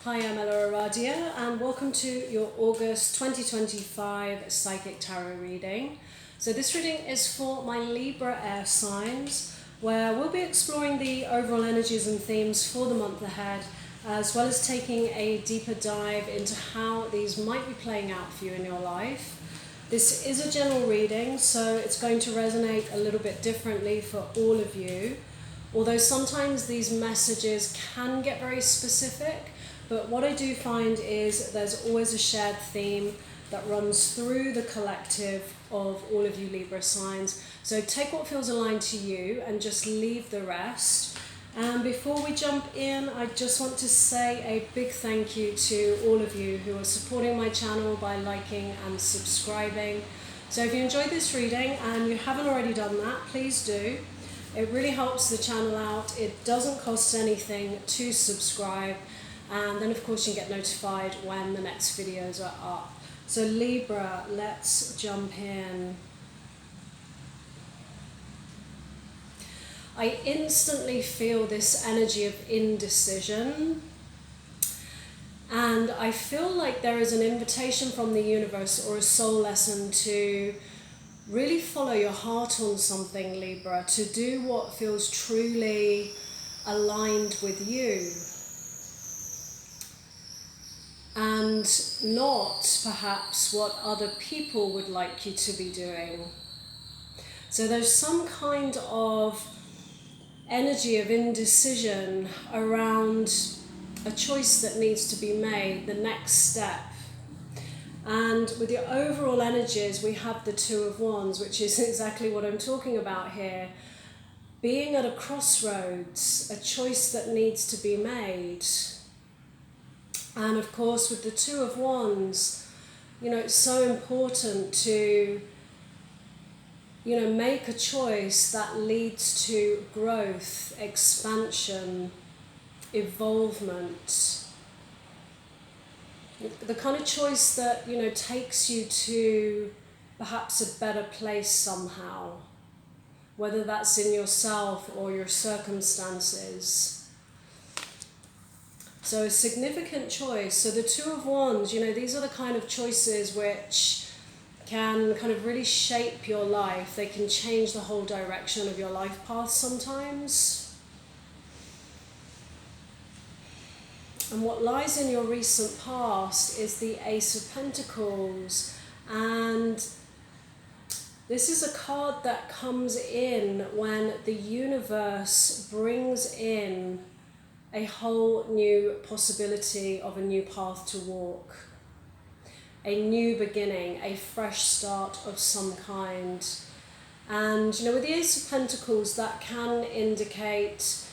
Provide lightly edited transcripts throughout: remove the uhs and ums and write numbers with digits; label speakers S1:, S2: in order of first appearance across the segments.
S1: Hi, I'm EllaAradia and welcome to your August 2025 Psychic Tarot reading. So this reading is for my Libra air signs, where we'll be exploring the overall energies and themes for the month ahead, as well as taking a deeper dive into how these might be playing out for you in your life. This is a general reading, so it's going to resonate a little bit differently for all of you. Although sometimes these messages can get very specific, but what I do find is there's always a shared theme that runs through the collective of all of you Libra signs. So take what feels aligned to you and just leave the rest. And before we jump in, I just want to say a big thank you to all of you who are supporting my channel by liking and subscribing. So if you enjoyed this reading and you haven't already done that, please do. It really helps the channel out. It doesn't cost anything to subscribe. And then of course you get notified when the next videos are up. So Libra, let's jump in. I instantly feel this energy of indecision. And I feel like there is an invitation from the universe or a soul lesson to really follow your heart on something, Libra, to do what feels truly aligned with you. And not perhaps what other people would like you to be doing. So there's some kind of energy of indecision around a choice that needs to be made, the next step. And with your overall energies, we have the Two of Wands, which is exactly what I'm talking about here. Being at a crossroads, a choice that needs to be made. And of course, with the Two of Wands, it's so important to, make a choice that leads to growth, expansion, evolvement. The kind of choice that, takes you to perhaps a better place somehow, whether that's in yourself or your circumstances. So a significant choice. So the Two of Wands, these are the kind of choices which can kind of really shape your life. They can change the whole direction of your life path sometimes. And what lies in your recent past is the Ace of Pentacles. And this is a card that comes in when the universe brings in a whole new possibility of a new path to walk, a new beginning, a fresh start of some kind. And with the Ace of Pentacles, that can indicate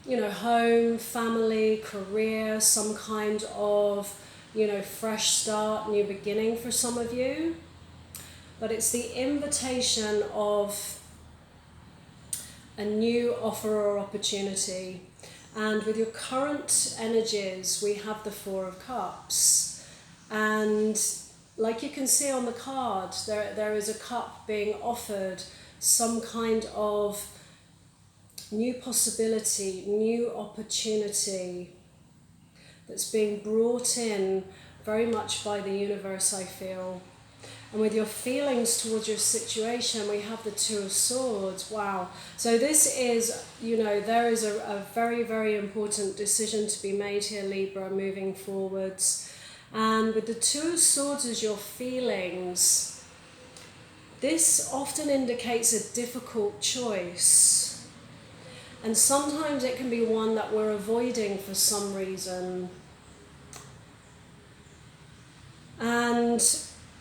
S1: home, family, career, some kind of fresh start, new beginning for some of you. But it's the invitation of a new offer or opportunity. And with your current energies, we have the Four of Cups. And like you can see on the card, there is a cup being offered, some kind of new possibility, new opportunity that's being brought in very much by the universe, I feel. And with your feelings towards your situation, we have the Two of Swords. Wow. So this is, there is a very, very important decision to be made here, Libra, moving forwards. And with the Two of Swords as your feelings, this often indicates a difficult choice. And sometimes it can be one that we're avoiding for some reason. And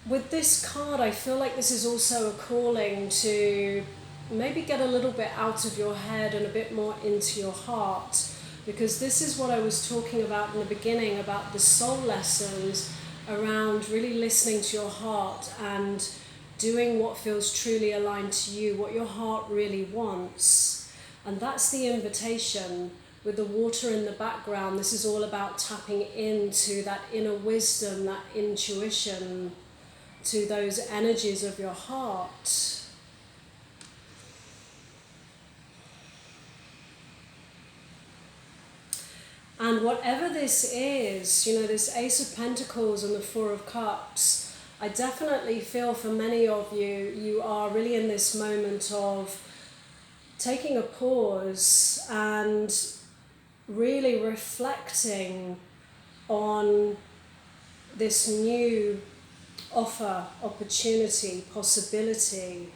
S1: with this card, I feel like this is also a calling to maybe get a little bit out of your head and a bit more into your heart, because this is what I was talking about in the beginning, about the soul lessons around really listening to your heart and doing what feels truly aligned to you, what your heart really wants. And that's the invitation. With the water in the background, this is all about tapping into that inner wisdom, that intuition, to those energies of your heart. And whatever this is, this Ace of Pentacles and the Four of Cups, I definitely feel for many of you, you are really in this moment of taking a pause and really reflecting on this new offer, opportunity, possibility.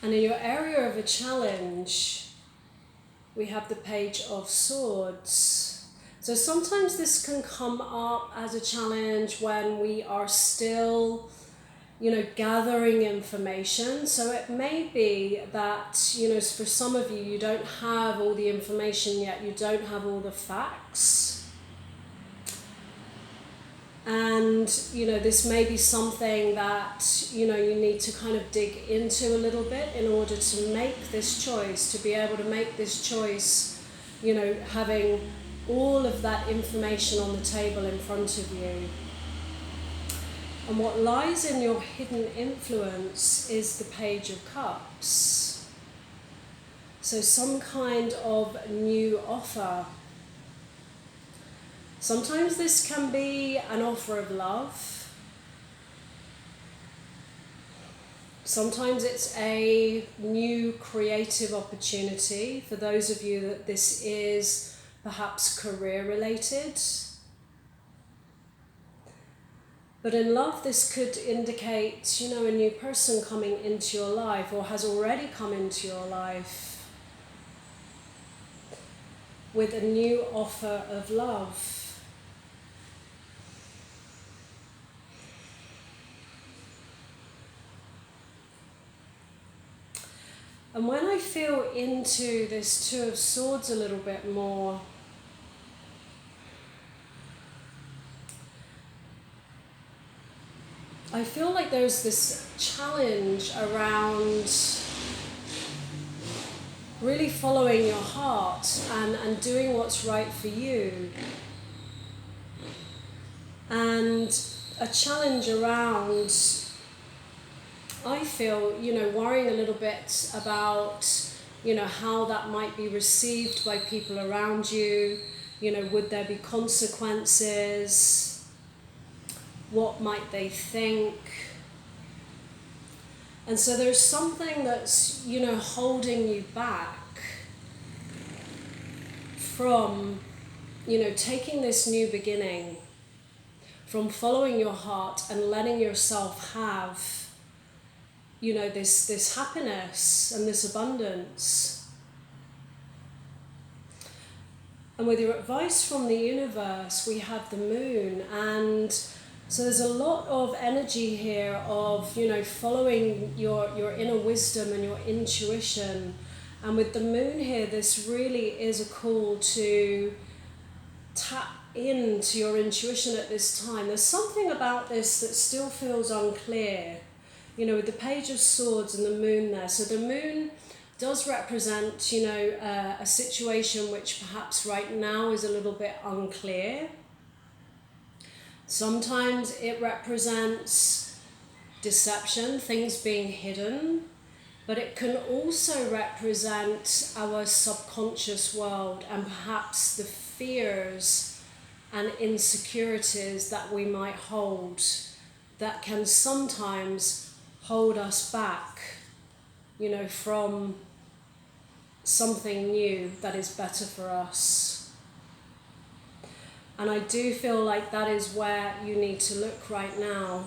S1: And in your area of a challenge, we have the Page of Swords. So sometimes this can come up as a challenge when we are still, gathering information. So it may be that, for some of you, you don't have all the information yet, you don't have all the facts. And, this may be something that, you need to kind of dig into a little bit in order to make this choice, to be able to make this choice, having all of that information on the table in front of you. And what lies in your hidden influence is the Page of Cups. So some kind of new offer. Sometimes this can be an offer of love. Sometimes it's a new creative opportunity. For those of you that this is perhaps career related. But in love, this could indicate, a new person coming into your life or has already come into your life with a new offer of love. And when I feel into this Two of Swords a little bit more, I feel like there's this challenge around really following your heart and doing what's right for you. And a challenge around, I feel, worrying a little bit about, how that might be received by people around you. Would there be consequences? What might they think? And so there's something that's, holding you back from, taking this new beginning, from following your heart and letting yourself have this happiness and this abundance. And with your advice from the universe, we have the moon. And so there's a lot of energy here of, following your inner wisdom and your intuition. And with the moon here, this really is a call to tap into your intuition at this time. There's something about this that still feels unclear. With the Page of Swords and the moon there. So the moon does represent, a situation which perhaps right now is a little bit unclear. Sometimes it represents deception, things being hidden, but it can also represent our subconscious world and perhaps the fears and insecurities that we might hold that can sometimes hold us back, from something new that is better for us. And I do feel like that is where you need to look right now,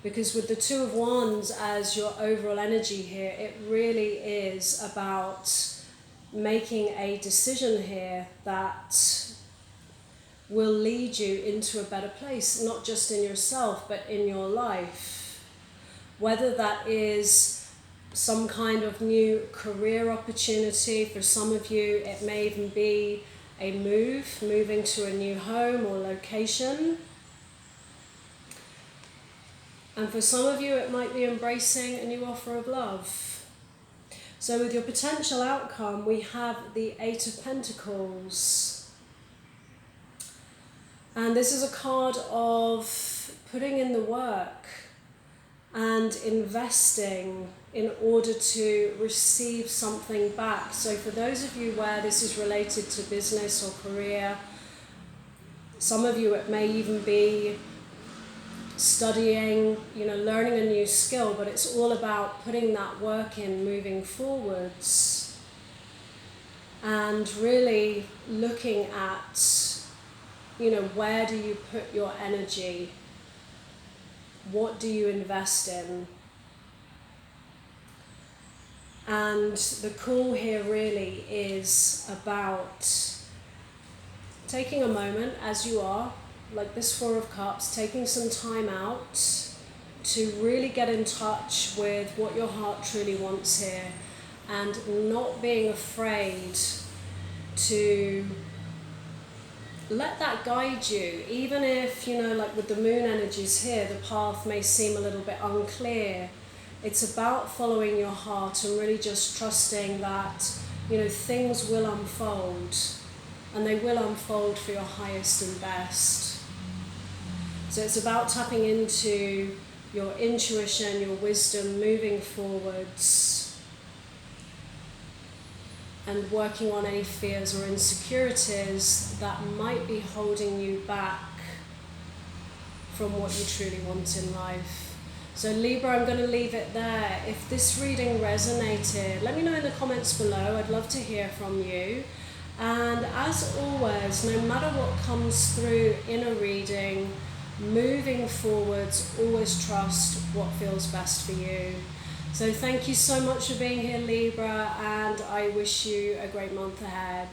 S1: because with the Two of Wands as your overall energy here, it really is about making a decision here that will lead you into a better place, not just in yourself, but in your life. Whether that is some kind of new career opportunity, for some of you it may even be a moving to a new home or location. And for some of you it might be embracing a new offer of love. So with your potential outcome, we have the Eight of Pentacles. And this is a card of putting in the work and investing in order to receive something back. So for those of you where this is related to business or career, some of you it may even be studying, learning a new skill, but it's all about putting that work in, moving forwards, and really looking at, where do you put your energy? What do you invest in? And the call here really is about taking a moment, as you are, like this Four of Cups, taking some time out to really get in touch with what your heart truly wants here, and not being afraid to let that guide you, even if, like with the moon energies here, the path may seem a little bit unclear. It's about following your heart and really just trusting that, things will unfold, and they will unfold for your highest and best. So it's about tapping into your intuition, your wisdom, moving forwards, and working on any fears or insecurities that might be holding you back from what you truly want in life. So Libra, I'm going to leave it there. If this reading resonated, let me know in the comments below. I'd love to hear from you. And as always, no matter what comes through in a reading, moving forwards, always trust what feels best for you. So thank you so much for being here, Libra, and I wish you a great month ahead.